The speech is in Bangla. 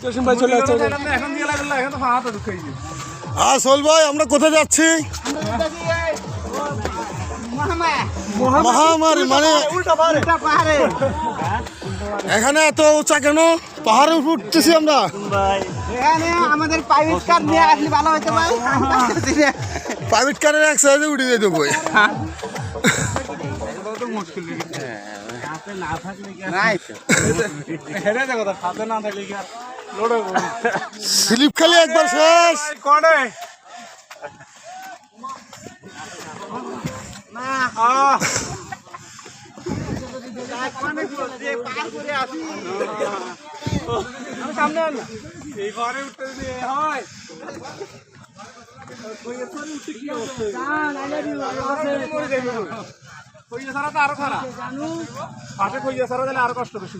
জসিম ভাই চলে আসছে এখন দিয়ে লাগলো এখন তো হাতে ঢুকাই দিই সোহেল ভাই আমরা কোথায় যাচ্ছি মহামারী মানে এখানে এত উঁচা কেন পাহাড়ে উঠতেছি আমরা এখানে আমাদের প্রাইভেট কার নিয়ে আসলে ভালো হতো ভাই প্রাইভেট কারের এক সাইডে উঠে যেতে বই তো মুশকিল না থাকলে নাই হেরে দেখো হাতে না থাকলে কি আর লড়ে স্লিপ খালি একবার শেষ করে না সামনে এই ঘরে উঠতে দিয়ে হয় কইয়া সারা তো আরো খারাপ পাশে কইয়া সারা দিলে আরো কষ্ট বেশি